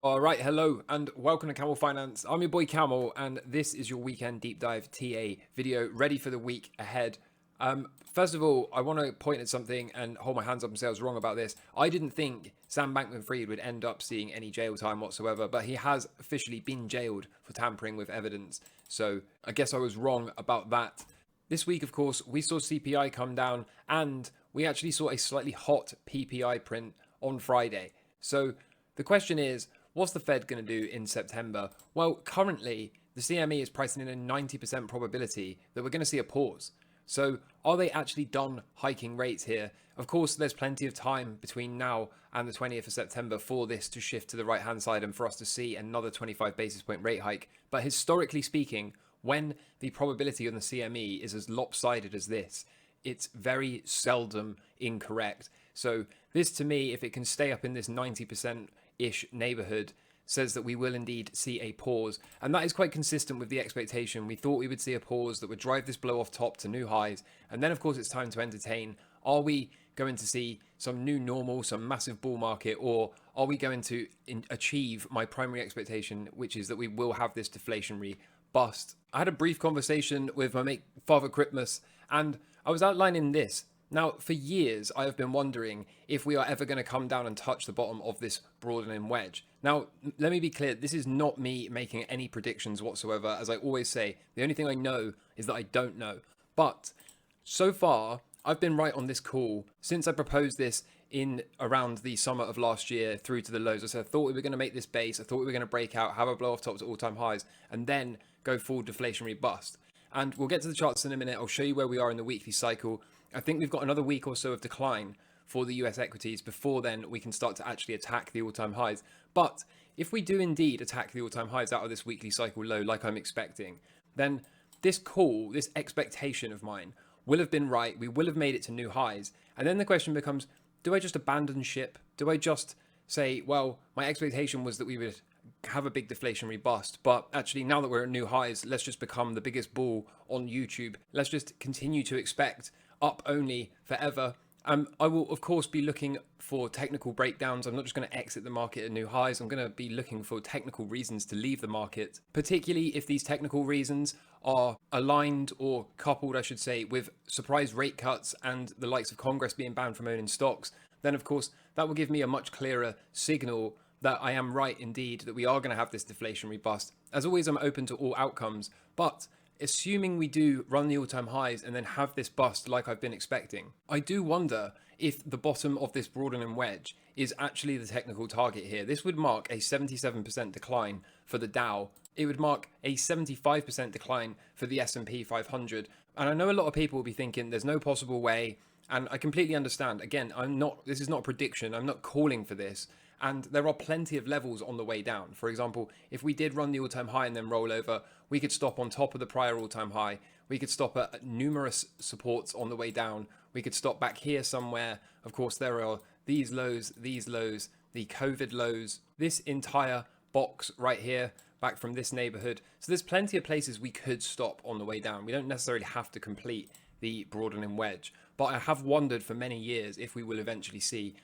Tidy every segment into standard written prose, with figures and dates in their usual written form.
All right, hello and welcome to Camel Finance. I'm your boy Camel, and this is your weekend deep dive TA video ready for the week ahead. First of all, I want to point at something and hold my hands up and say I was wrong about this. I didn't think Sam Bankman-Fried would end up seeing any jail time whatsoever, but he has officially been jailed for tampering with evidence. So I guess I was wrong about that. This week, of course, we saw CPI come down, and we actually saw a slightly hot PPI print on Friday. So the question is, what's the Fed going to do in September? Well, currently, the CME is pricing in a 90% probability that we're going to see a pause. So, are they actually done hiking rates here? Of course, there's plenty of time between now and the 20th of September for this to shift to the right hand side and for us to see another 25 basis point rate hike. But historically speaking, when the probability on the CME is as lopsided as this, it's very seldom incorrect. So, this to me, if it can stay up in this 90% ish neighborhood, says that we will indeed see a pause, and that is quite consistent with the expectation. We thought we would see a pause that would drive this blow off top to new highs, and then of course it's time to entertain, are we going to see some new normal, some massive bull market, or are we going to achieve my primary expectation, which is that we will have this deflationary bust? I had a brief conversation with my mate Father Christmas, and I was outlining this. Now, for years, I have been wondering if we are ever going to come down and touch the bottom of this broadening wedge. Now, let me be clear, this is not me making any predictions whatsoever. As I always say, the only thing I know is that I don't know. But so far, I've been right on this call since I proposed this in around the summer of last year through to the lows. I said I thought we were going to make this base. I thought we were going to break out, have a blow off tops at all-time highs, and then go full deflationary bust. And we'll get to the charts in a minute. I'll show you where we are in the weekly cycle. I think we've got another week or so of decline for the US equities. Before then, we can start to actually attack the all-time highs. But if we do indeed attack the all-time highs out of this weekly cycle low, like I'm expecting, then this call, this expectation of mine, will have been right. We will have made it to new highs. And then the question becomes, do I just abandon ship? Do I just say, well, my expectation was that we would have a big deflationary bust, but actually now that we're at new highs, let's just become the biggest bull on YouTube. Let's just continue to expect up only forever. I will, of course, be looking for technical breakdowns. I'm not just going to exit the market at new highs. I'm going to be looking for technical reasons to leave the market, particularly if these technical reasons are aligned or coupled, I should say, with surprise rate cuts and the likes of Congress being banned from owning stocks. Then, of course, that will give me a much clearer signal that I am right indeed, that we are going to have this deflationary bust. As always, I'm open to all outcomes, but assuming we do run the all-time highs and then have this bust like I've been expecting, I do wonder if the bottom of this broadening wedge is actually the technical target here. This would mark a 77% decline for the Dow. It would mark a 75% decline for the S&P 500. And I know a lot of people will be thinking there's no possible way, and I completely understand. Again, this is not a prediction. I'm not calling for this. And there are plenty of levels on the way down. For example, if we did run the all-time high and then roll over, we could stop on top of the prior all-time high. We could stop at numerous supports on the way down. We could stop back here somewhere. Of course, there are these lows, the COVID lows, this entire box right here, back from this neighborhood. So there's plenty of places we could stop on the way down. We don't necessarily have to complete the broadening wedge. But I have wondered for many years if we will eventually see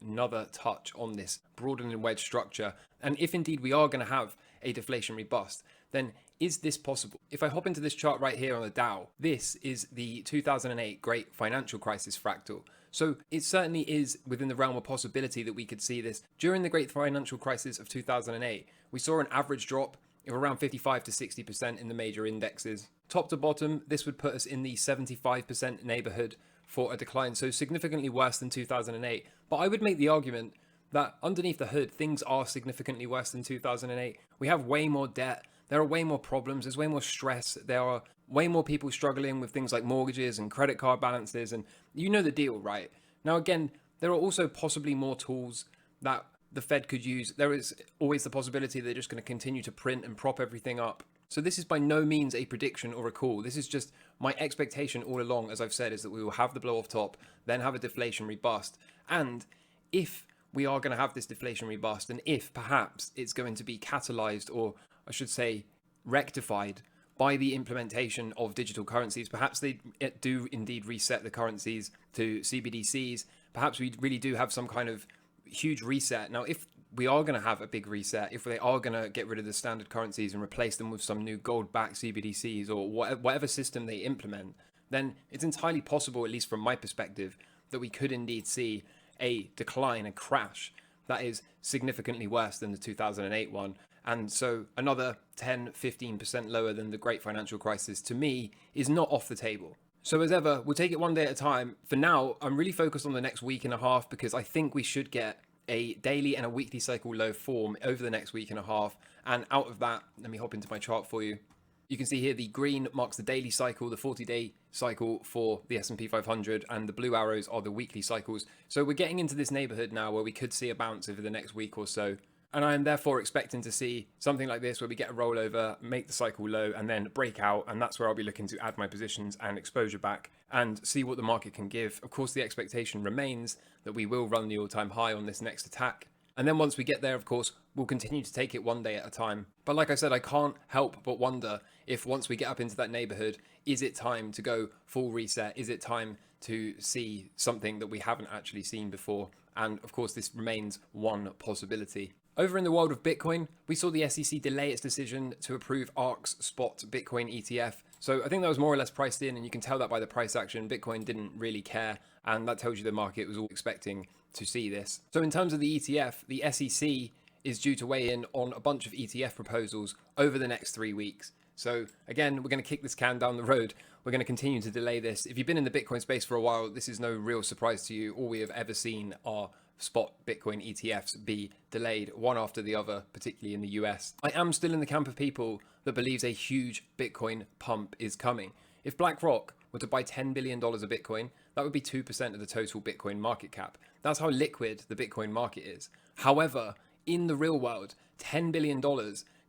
another touch on this broadening wedge structure. And if indeed we are going to have a deflationary bust, then is this possible? If I hop into this chart right here on the Dow, this is the 2008 Great Financial Crisis fractal. So it certainly is within the realm of possibility that we could see this. During the Great Financial Crisis of 2008, we saw an average drop of around 55 to 60% in the major indexes. Top to bottom, this would put us in the 75% neighborhood for a decline, so significantly worse than 2008. But I would make the argument that underneath the hood, things are significantly worse than 2008. We have way more debt. There are way more problems. There's way more stress. There are way more people struggling with things like mortgages and credit card balances. And you know the deal, right? Now, again, there are also possibly more tools that the Fed could use. There is always the possibility they're just going to continue to print and prop everything up. So this is by no means a prediction or a call. This is just my expectation all along, as I've said, is that we will have the blow off top, then have a deflationary bust. And if we are going to have this deflationary bust, and if perhaps it's going to be catalyzed, or I should say rectified, by the implementation of digital currencies, perhaps they do indeed reset the currencies to CBDCs. Perhaps we really do have some kind of huge reset. Now, if we are going to have a big reset, if they are going to get rid of the standard currencies and replace them with some new gold-backed CBDCs or whatever system they implement, then it's entirely possible, at least from my perspective, that we could indeed see a decline, a crash that is significantly worse than the 2008 one. And so another 10-15% lower than the great financial crisis, to me, is not off the table. So as ever, we'll take it one day at a time. For now, I'm really focused on the next week and a half because I think we should get a daily and a weekly cycle low form over the next week and a half. And out of that, let me hop into my chart for you. You can see here the green marks the daily cycle, the 40-day cycle for the S&P 500, and the blue arrows are the weekly cycles. So we're getting into this neighborhood now where we could see a bounce over the next week or so. And I am therefore expecting to see something like this where we get a rollover, make the cycle low, and then break out. And that's where I'll be looking to add my positions and exposure back and see what the market can give. Of course, the expectation remains that we will run the all-time high on this next attack. And then once we get there, of course, we'll continue to take it one day at a time. But like I said, I can't help but wonder if once we get up into that neighborhood, is it time to go full reset? Is it time to see something that we haven't actually seen before? And of course, this remains one possibility. Over in the world of Bitcoin, we saw the SEC delay its decision to approve ARK's spot Bitcoin ETF. So I think that was more or less priced in, and you can tell that by the price action. Bitcoin didn't really care, and that tells you the market was all expecting to see this. So in terms of the ETF, the SEC is due to weigh in on a bunch of ETF proposals over the next 3 weeks. So again, we're going to kick this can down the road. We're going to continue to delay this. If you've been in the Bitcoin space for a while, this is no real surprise to you. All we have ever seen are spot Bitcoin ETFs be delayed one after the other, particularly in the US. I am still in the camp of people that believes a huge Bitcoin pump is coming. If BlackRock were to buy $10 billion of Bitcoin, that would be 2% of the total Bitcoin market cap. That's how liquid the Bitcoin market is. However, in the real world, $10 billion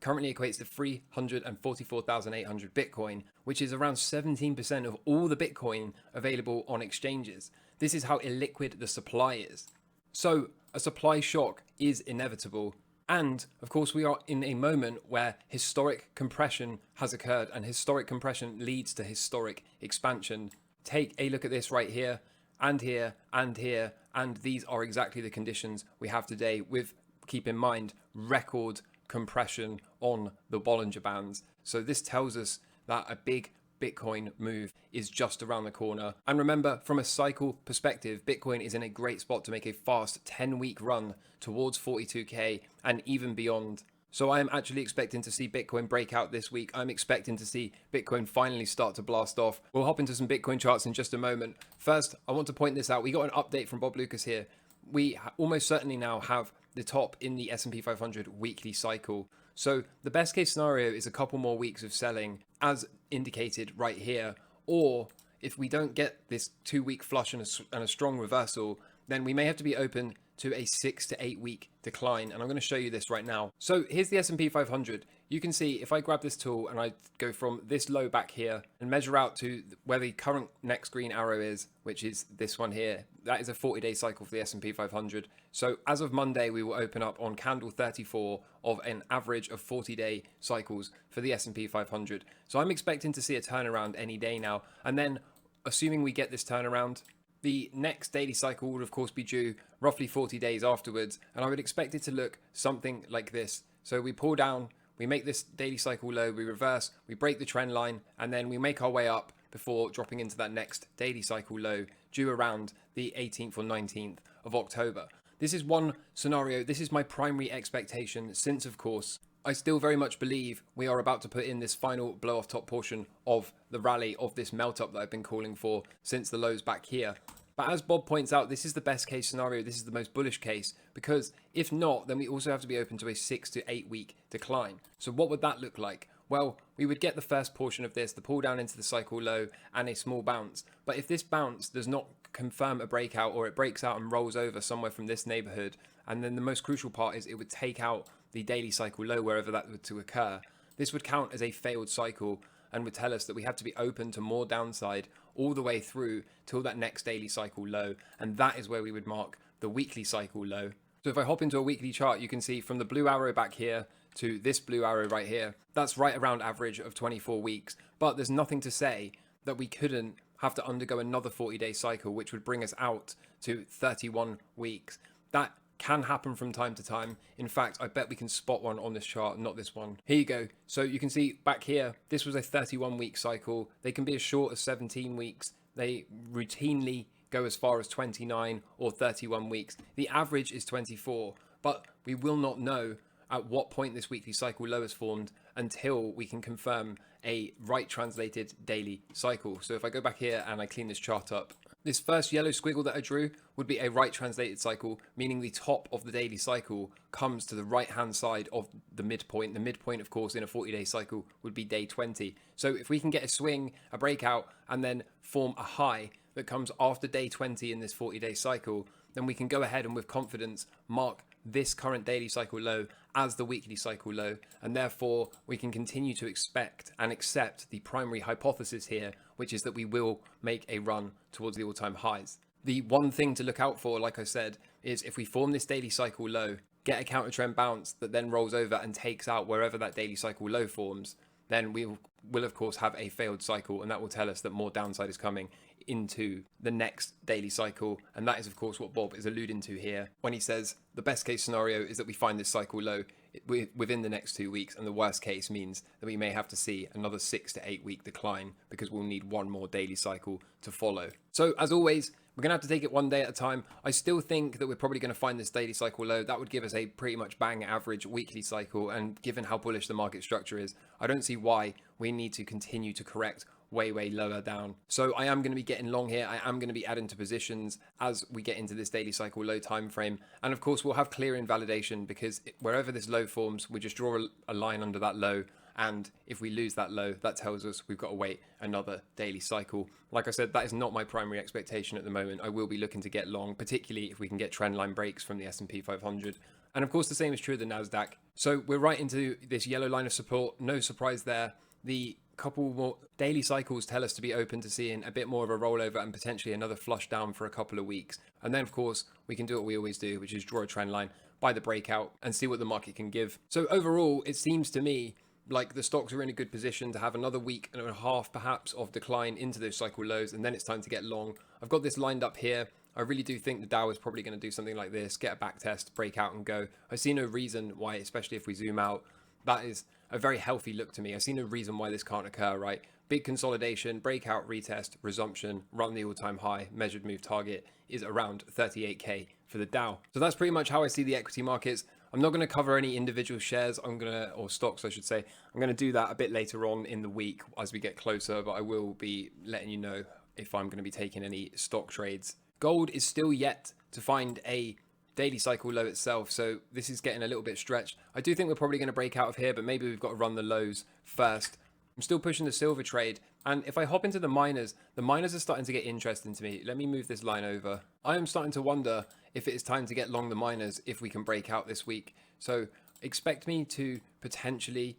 currently equates to 344,800 Bitcoin, which is around 17% of all the Bitcoin available on exchanges. This is how illiquid the supply is. So a supply shock is inevitable. And of course, we are in a moment where historic compression has occurred, and historic compression leads to historic expansion. Take a look at this right here, and here, and here, and these are exactly the conditions we have today with, keep in mind, record compression on the Bollinger Bands. So this tells us that a big Bitcoin move is just around the corner. And remember, from a cycle perspective, Bitcoin is in a great spot to make a fast 10-week run towards 42K and even beyond. So I am actually expecting to see Bitcoin break out this week. I'm expecting to see Bitcoin finally start to blast off. We'll hop into some Bitcoin charts in just a moment. First, I want to point this out. We got an update from Bob Lucas here. We almost certainly now have the top in the S&P 500 weekly cycle. So the best case scenario is a couple more weeks of selling as indicated right here. Or if we don't get this 2-week flush and a strong reversal, then we may have to be open to a 6 to 8 week decline. And I'm going to show you this right now. So here's the S&P 500. You can see if I grab this tool and I go from this low back here and measure out to where the current next green arrow is, which is this one here, that is a 40-day cycle for the S&P 500. So as of Monday, we will open up on candle 34 of an average of 40-day cycles for the S&P 500. So I'm expecting to see a turnaround any day now. And then assuming we get this turnaround, the next daily cycle would of course be due roughly 40 days afterwards, and I would expect it to look something like this. So we pull down, we make this daily cycle low, we reverse, we break the trend line, and then we make our way up before dropping into that next daily cycle low due around the 18th or 19th of October. This is one scenario. This is my primary expectation, since of course I still very much believe we are about to put in this final blow off top portion of the rally, of this melt up that I've been calling for since the lows back here. But as Bob points out, this is the best case scenario. This is the most bullish case, because if not, then we also have to be open to a 6 to 8 week decline. So what would that look like? Well, we would get the first portion of this, the pull down into the cycle low and a small bounce. But if this bounce does not confirm a breakout, or it breaks out and rolls over somewhere from this neighborhood, and then the most crucial part is it would take out the daily cycle low wherever that were to occur, this would count as a failed cycle and would tell us that we have to be open to more downside all the way through till that next daily cycle low, and that is where we would mark the weekly cycle low. So if I hop into a weekly chart, you can see from the blue arrow back here to this blue arrow right here, that's right around average of 24 weeks. But there's nothing to say that we couldn't have to undergo another 40-day cycle, which would bring us out to 31 weeks. That can happen from time to time. In fact, I bet we can spot one on this chart, not this one. Here you go. So you can see back here, this was a 31-week cycle. They can be as short as 17 weeks. They routinely go as far as 29 or 31 weeks. The average is 24, but we will not know at what point this weekly cycle low is formed until we can confirm a right translated daily cycle. So if I go back here and I clean this chart up, this first yellow squiggle that I drew would be a right translated cycle, meaning the top of the daily cycle comes to the right hand side of the midpoint. The midpoint, of course, in a 40-day cycle would be day 20. So if we can get a swing, a breakout, and then form a high that comes after day 20 in this 40-day cycle, then we can go ahead and with confidence mark this current daily cycle low as the weekly cycle low, and therefore we can continue to expect and accept the primary hypothesis here, which is that we will make a run towards the all-time highs. The one thing to look out for, like I said, is if we form this daily cycle low, get a counter trend bounce that then rolls over and takes out wherever that daily cycle low forms, then we will of course have a failed cycle, and that will tell us that more downside is coming into the next daily cycle. And that is of course what Bob is alluding to here when he says the best case scenario is that we find this cycle low within the next 2 weeks, and the worst case means that we may have to see another 6 to 8 week decline because we'll need one more daily cycle to follow. So as always, we're going to have to take it one day at a time. I still think that we're probably going to find this daily cycle low. That would give us a pretty much bang average weekly cycle. And given how bullish the market structure is, I don't see why we need to continue to correct way lower down. So I am going to be getting long here. I am going to be adding to positions as we get into this daily cycle low time frame. And of course, we'll have clear invalidation because wherever this low forms, we just draw a line under that low. And if we lose that low, that tells us we've got to wait another daily cycle. Like I said, that is not my primary expectation at the moment. I will be looking to get long, particularly if we can get trend line breaks from the S&P 500. And of course, the same is true of the NASDAQ. So we're right into this yellow line of support. No surprise there. The couple more daily cycles tell us to be open to seeing a bit more of a rollover and potentially another flush down for a couple of weeks. And then, of course, we can do what we always do, which is draw a trend line, buy the breakout, and see what the market can give. So overall, it seems to me like the stocks are in a good position to have another week and a half perhaps of decline into those cycle lows, and then it's time to get long. I've got this lined up here. I really do think the Dow is probably going to do something like this, get a back test, break out and go. I see no reason why, especially if we zoom out, that is a very healthy look to me. I see no reason why this can't occur, right? Big consolidation, breakout, retest, resumption, run the all-time high, measured move target is around 38k for the Dow. So that's pretty much how I see the equity markets. I'm not going to cover any individual shares, or stocks, I should say. I'm going to do that a bit later on in the week as we get closer, but I will be letting you know if I'm going to be taking any stock trades. Gold is still yet to find a daily cycle low itself, so this is getting a little bit stretched. I do think we're probably going to break out of here, but maybe we've got to run the lows first. I'm still pushing the silver trade, and if I hop into the miners are starting to get interesting to me. Let me move this line over. I am starting to wonder if it is time to get long the miners if we can break out this week. So expect me to potentially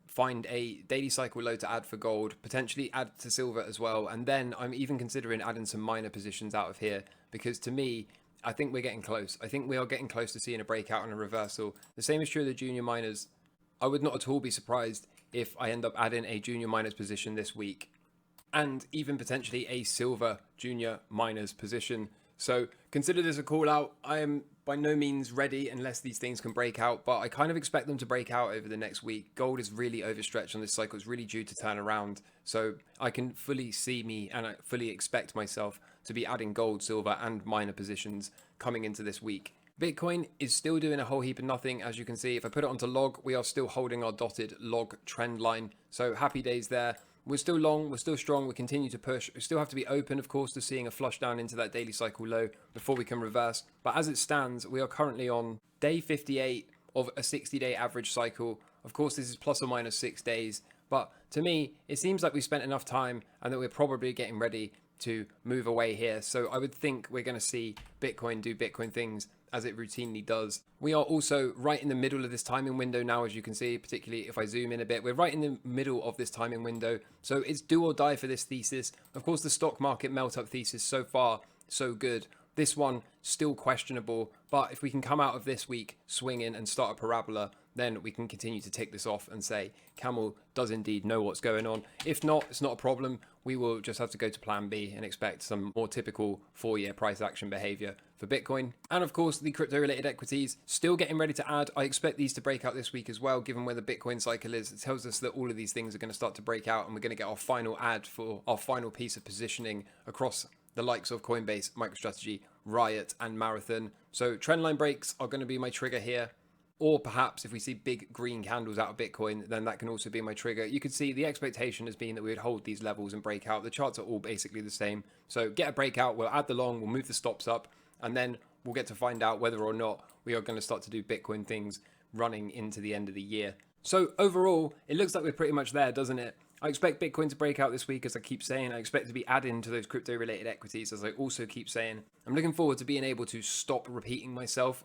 find a daily cycle low to add for gold, potentially add to silver as well, and then I'm even considering adding some miner positions out of here, because to me, I think we're getting close. I think we are getting close to seeing a breakout and a reversal. The same is true of the junior miners. I would not at all be surprised if I end up adding a junior miners position this week, and even potentially a silver junior miners position. So consider this a call out. I am by no means ready unless these things can break out, but I kind of expect them to break out over the next week. Gold is really overstretched on this cycle. It's really due to turn around. So I can fully see me, and I fully expect myself to be adding gold, silver and miner positions coming into this week. Bitcoin is still doing a whole heap of nothing. As you can see, if I put it onto log, we are still holding our dotted log trend line. So happy days there. We're still long, we're still strong, we continue to push. We still have to be open, of course, to seeing a flush down into that daily cycle low before we can reverse. But as it stands, we are currently on day 58 of a 60-day average cycle. Of course, this is plus or minus 6 days. But to me, it seems like we've spent enough time and that we're probably getting ready to move away here. So I would think we're going to see Bitcoin do Bitcoin things as it routinely does. We are also right in the middle of this timing window now, as you can see, particularly if I zoom in a bit. We're right in the middle of this timing window. So it's do or die for this thesis. Of course, the stock market melt up thesis so far, so good. This one, still questionable, but if we can come out of this week swinging and start a parabola, then we can continue to tick this off and say Camel does indeed know what's going on. If not, it's not a problem. We will just have to go to plan B and expect some more typical 4-year price action behavior for Bitcoin. And of course, the crypto related equities still getting ready to add. I expect these to break out this week as well, given where the Bitcoin cycle is. It tells us that all of these things are going to start to break out, and we're going to get our final add for our final piece of positioning across the likes of Coinbase, MicroStrategy, Riot, and Marathon. So trendline breaks are going to be my trigger here. Or perhaps if we see big green candles out of Bitcoin, then that can also be my trigger. You can see the expectation has been that we would hold these levels and break out. The charts are all basically the same. So get a breakout, we'll add the long, we'll move the stops up, and then we'll get to find out whether or not we are going to start to do Bitcoin things running into the end of the year. So overall, it looks like we're pretty much there, doesn't it? I expect Bitcoin to break out this week, as I keep saying. I expect to be adding to those crypto-related equities, as I also keep saying. I'm looking forward to being able to stop repeating myself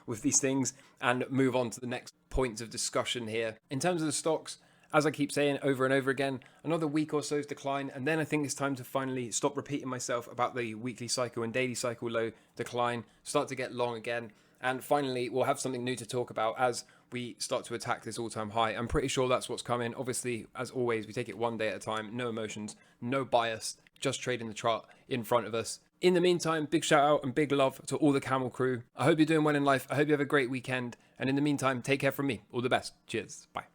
with these things and move on to the next points of discussion here. In terms of the stocks, as I keep saying over and over again, another week or so's decline, and then I think it's time to finally stop repeating myself about the weekly cycle and daily cycle low decline, start to get long again, and finally we'll have something new to talk about as we start to attack this all-time high. I'm pretty sure that's what's coming. Obviously, as always, we take it one day at a time, no emotions, no bias, just trading the chart in front of us. In the meantime, big shout out and big love to all the Camel crew. I hope you're doing well in life. I hope you have a great weekend. And in the meantime, take care from me. All the best. Cheers. Bye.